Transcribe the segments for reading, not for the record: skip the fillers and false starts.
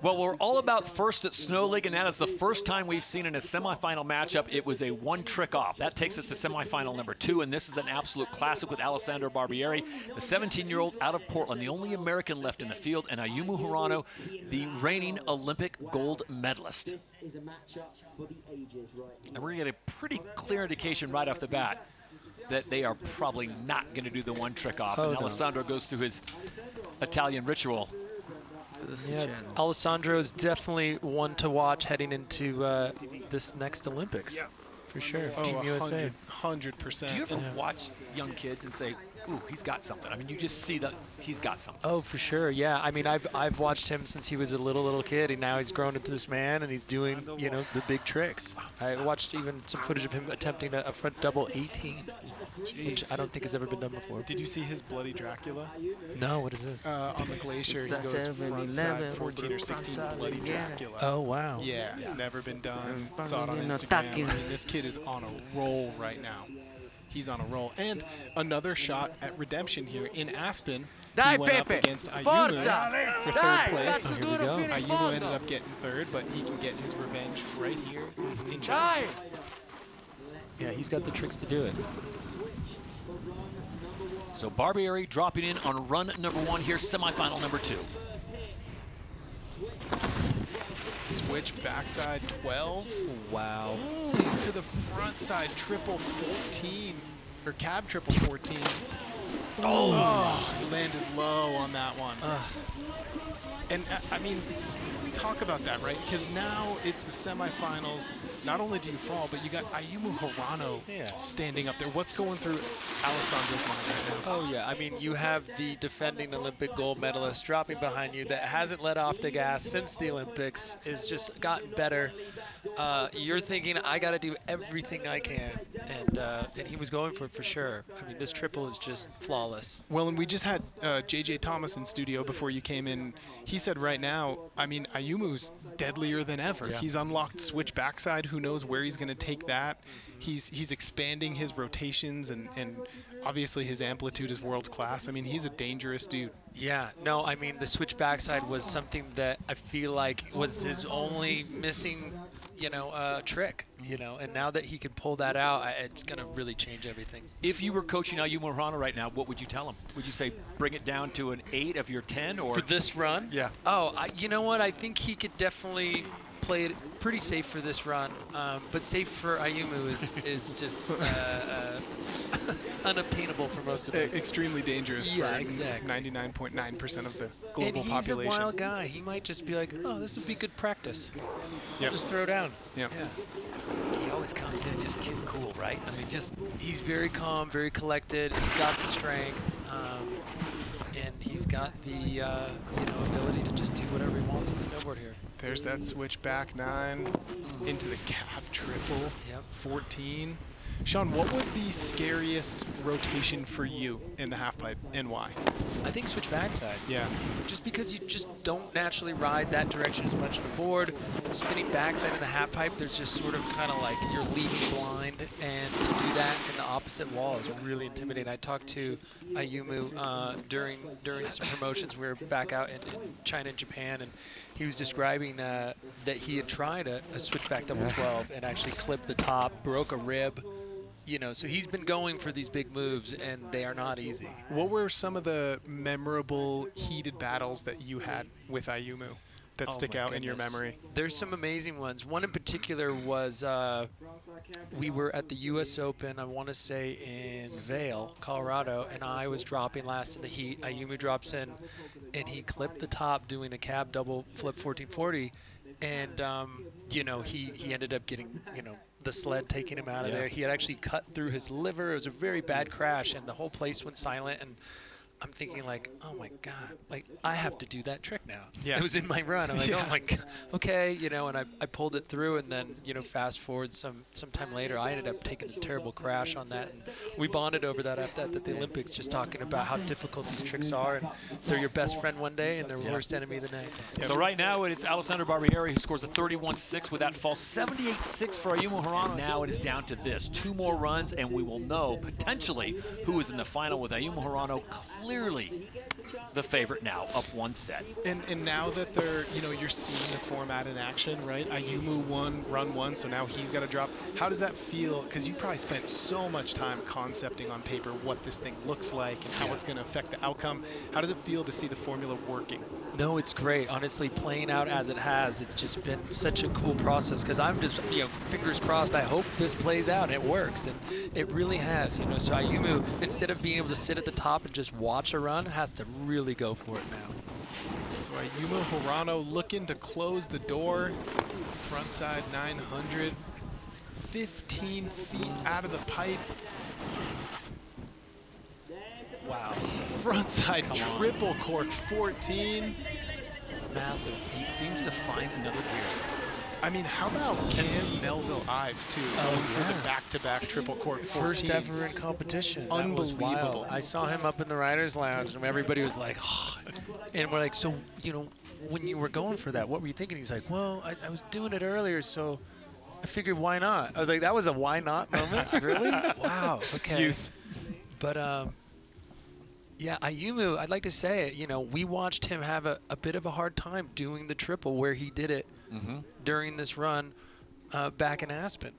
Well, we're all about first at Snow League, and that is the first time we've seen in a semifinal matchup it was a one trick off. That takes us to semifinal number 2, and this is an absolute classic with Alessandro Barbieri, the 17-year-old out of Portland, the only American left in the field, and Ayumu Hirano, the reigning Olympic gold medalist. And we're going to get a pretty clear indication right off the bat that they are probably not going to do the one trick off, and Alessandro goes through his Italian ritual. Yeah, Alessandro is definitely one to watch heading into this next Olympics, for sure. Team USA. 100%. Do you ever watch young kids and say, ooh, he's got something? I mean, you just see that he's got something. Oh, for sure, yeah. I mean, I've watched him since he was a little kid, and now he's grown into this man, and he's doing, you know, the big tricks. I watched even some footage of him attempting a front double 18, which I don't think has ever been done before. Did you see his bloody Dracula? No, what is this? On the glacier, he goes front side 14 or 16 bloody Dracula. Oh, wow. Yeah, never been done. Saw it on Instagram. I mean, this kid is on a roll right now. He's on a roll. And another shot at redemption here in Aspen. He went up against Ayumu for third place. Here we go. Ayumu ended up getting third, but he can get his revenge right here in China. Yeah, he's got the tricks to do it. So Barbieri dropping in on run number 1 here, semifinal number 2. Switch backside 12. Wow. To the front side triple 14, or cab triple 14. Oh, landed low on that one. And I mean, talk about that, right? Because now it's the semifinals. Not only do you fall, but you got Ayumu Hirano standing up there. What's going through Alessandro's mind right now? Oh, yeah. I mean, you have the defending Olympic gold medalist dropping behind you that hasn't let off the gas since the Olympics, has just gotten better. You're thinking, I got to do everything I can. And he was going for it for sure. I mean, this triple is just flawless. Well, and we just had J.J. Thomas in studio before you came in. He said right now, I mean, Ayumu's deadlier than ever. Yeah. He's unlocked switch backside. Who knows where he's going to take that? He's expanding his rotations, and obviously his amplitude is world class. I mean, he's a dangerous dude. Yeah, no, I mean, the switch backside was something that I feel like was his only missing, trick, and now that he can pull that out, it's going to really change everything. If you were coaching Ayumu Hirano right now, what would you tell him? Would you say bring it down to an 8 of your 10? Or for this run? Yeah. Oh, you know what? I think he could definitely play it pretty safe for this run, but safe for Ayumu is just unobtainable for most of us. Extremely dangerous for exactly. 99.9% of the global population. And he's a wild guy. He might just be like, oh, this would be good practice. Yep. Just throw down. Yep. Yeah. He always comes in just kid cool, right? I mean, he's very calm, very collected. He's got the strength, and he's got the ability to just do whatever he wants in snowboard here. There's that switch back 9 into the cab triple 14. Shaun, what was the scariest rotation for you in the half pipe, and why? I think switch backside. Yeah. Just because you just don't naturally ride that direction as much on the board. Spinning backside in the half pipe, there's just sort of kind of like you're leading blind, and to do that in the opposite wall is really intimidating. I talked to Ayumu during some promotions. We were back out in China and Japan, and he was describing that he had tried a switchback double 12 and actually clipped the top, broke a rib. So he's been going for these big moves, and they are not easy. What were some of the memorable, heated battles that you had with Ayumu that stick out in your memory? There's some amazing ones. One in particular was we were at the U.S. Open, I want to say in Vail, Colorado, and I was dropping last in the heat. Ayumu drops in, and he clipped the top doing a cab double flip 1440, and he ended up getting the sled taking him out of there. He had actually cut through his liver. It was a very bad crash, and the whole place went silent. And I'm thinking, like, oh my God, like I have to do that trick now. Yeah. It was in my run. I'm like, oh my God, okay, and I pulled it through, and then fast forward some time later, I ended up taking a terrible crash on that, and we bonded over that at the Olympics, just talking about how difficult these tricks are, and they're your best friend one day and their worst enemy the next. So right now it's Alessandro Barbieri who scores a 31.6 with that fall, 78.6 for Ayumu Hirano. And now it is down to this, 2 more runs, and we will know potentially who is in the final with Ayumu Hirano clearly the favorite now, up one set. And now that they're, you're seeing the format in action, right? Ayumu won run one, so now he's got to drop. How does that feel? Because you probably spent so much time concepting on paper what this thing looks like and how it's going to affect the outcome. How does it feel to see the formula working? No, it's great. Honestly, playing out as it has, it's just been such a cool process because I'm just, fingers crossed, I hope this plays out and it works. And it really has, So Ayumu, instead of being able to sit at the top and just watch a run, has to really go for it now. So Ayumu Hirano looking to close the door. Frontside 900, 15 feet out of the pipe. Wow. Frontside triple cork 14. Massive. He seems to find another gear. I mean, how about Melville Ives, too, going for the back-to-back triple cork 14s? First ever in competition. Unbelievable. That was wild. I saw him up in the writer's lounge, and everybody was like, oh. And we're like, so, when you were going for that, what were you thinking? He's like, well, I was doing it earlier, so I figured why not? I was like, that was a why not moment? Really? Wow. Okay. Youth. But, yeah, Ayumu, I'd like to say it, we watched him have a bit of a hard time doing the triple where he did it during this run back in Aspen.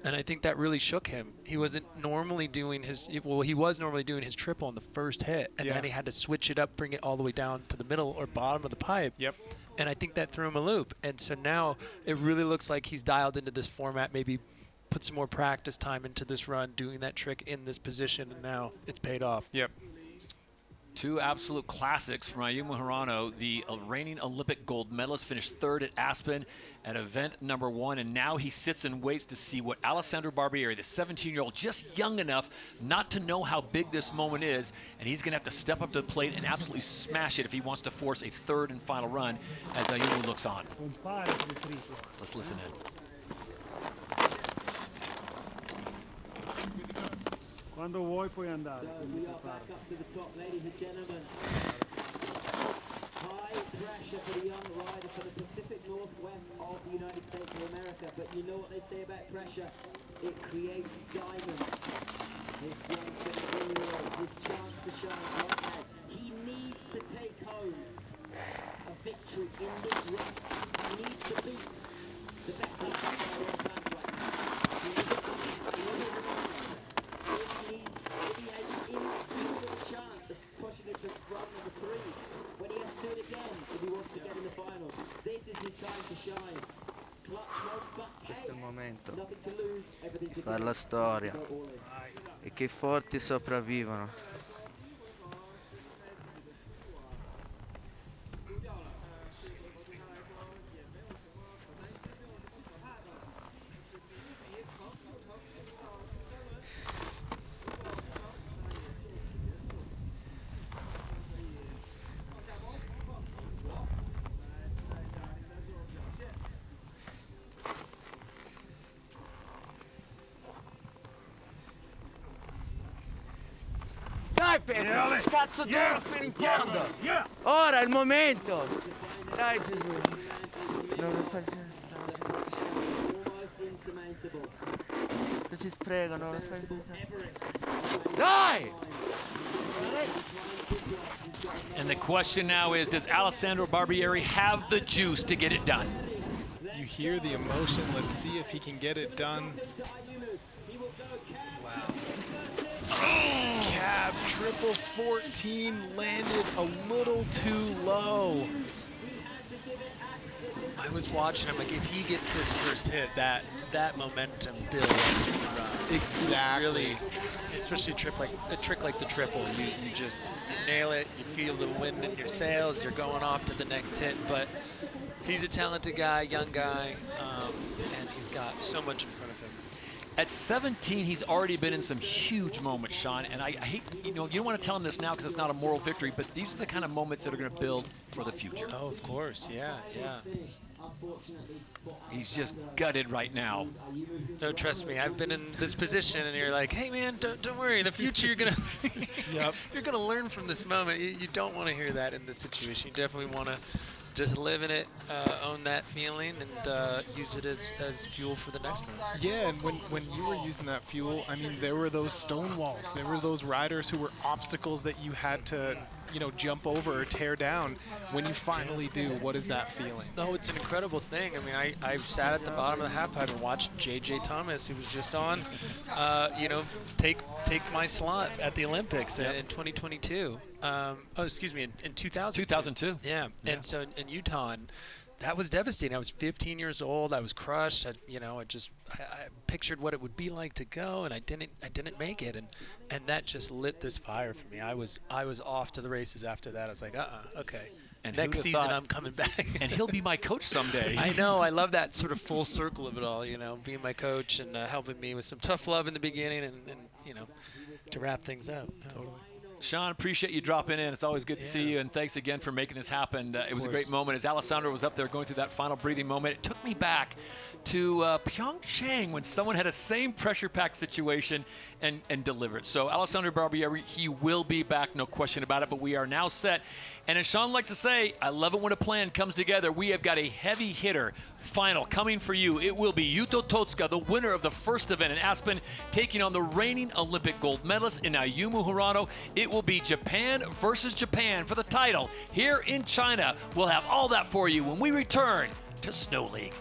And I think that really shook him. He wasn't normally doing he was normally doing his triple on the first hit, and then he had to switch it up, bring it all the way down to the middle or bottom of the pipe. Yep. And I think that threw him a loop. And so now it really looks like he's dialed into this format, maybe put some more practice time into this run, doing that trick in this position, and now it's paid off. Yep. Two absolute classics from Ayumu Hirano. The reigning Olympic gold medalist finished third at Aspen at event number 1, and now he sits and waits to see what Alessandro Barbieri, the 17-year-old, just young enough not to know how big this moment is, and he's going to have to step up to the plate and absolutely smash it if he wants to force a third and final run as Ayumu looks on. Let's listen in. Quando vuoi puoi andare. So we are back up to the top, ladies and gentlemen. High pressure for the young rider from the Pacific Northwest of the United States of America. But you know what they say about pressure? It creates diamonds. This young 17-year-old, his chance to shine right now. He needs to take home a victory in this run. He needs to beat the best of the pathway. Chance of pushing it to run number 3 when he has to do it again if he wants to get in the final. This is his time to shine. Clutch mode, but Questo è il momento nothing to lose, everything di to fare la storia go all in. e che i forti sopravvivono. Dai Pedro, cazzo duro fino in fondo! Ora è il momento! Dai Gesù! Non faccio... Almost insurmountable. Ti prego, non lo fai... Dai! And the question now is, does Alessandro Barbieri have the juice to get it done? You hear the emotion. Let's see if he can get it done. Wow. Cab triple 14 landed a little too low. I was watching him, like, if he gets this first hit, that momentum builds in the run. Exactly. Really, especially a trick like the triple, you just nail it, you feel the wind in your sails, you're going off to the next hit. But he's a talented guy, young guy, and he's got so much in front of him. At 17, he's already been in some huge moments, Shaun, and I hate, you don't want to tell him this now because it's not a moral victory, but these are the kind of moments that are going to build for the future. Oh, of course, yeah. He's just gutted right now. No, trust me, I've been in this position, and you're like, hey man, don't worry, in the future you're gonna, you're gonna learn from this moment. You don't want to hear that in this situation. You definitely want to just living it, own that feeling, and use it as fuel for the next one. Yeah, and when you were using that fuel, I mean, there were those stone walls. There were those riders who were obstacles that you had to, jump over or tear down. When you finally do, what is that feeling? No, it's an incredible thing. I mean, I sat at the bottom of the half pipe and watched J.J. Thomas, who was just on, take my slot at the Olympics in 2022. In 2000. 2002. Yeah. And so in Utah, and that was devastating. I was 15 years old. I was crushed. I pictured what it would be like to go, and I didn't make it. And that just lit this fire for me. I was off to the races after that. I was like, okay. And next season I'm coming back. And he'll be my coach someday. I know. I love that sort of full circle of it all. Being my coach and helping me with some tough love in the beginning, and to wrap things up. Totally. Shaun, appreciate you dropping in. It's always good to see you, and thanks again for making this happen. It was a great moment. As Alessandro was up there going through that final breathing moment, it took me back to Pyeongchang when someone had a same pressure pack situation and delivered. So Alessandro Barbieri, he will be back, no question about it, but we are now set. And as Shaun likes to say, I love it when a plan comes together. We have got a heavy hitter final coming for you. It will be Yuto Totsuka, the winner of the first event in Aspen, taking on the reigning Olympic gold medalist in Ayumu Hirano. It will be Japan versus Japan for the title here in China. We'll have all that for you when we return to Snow League.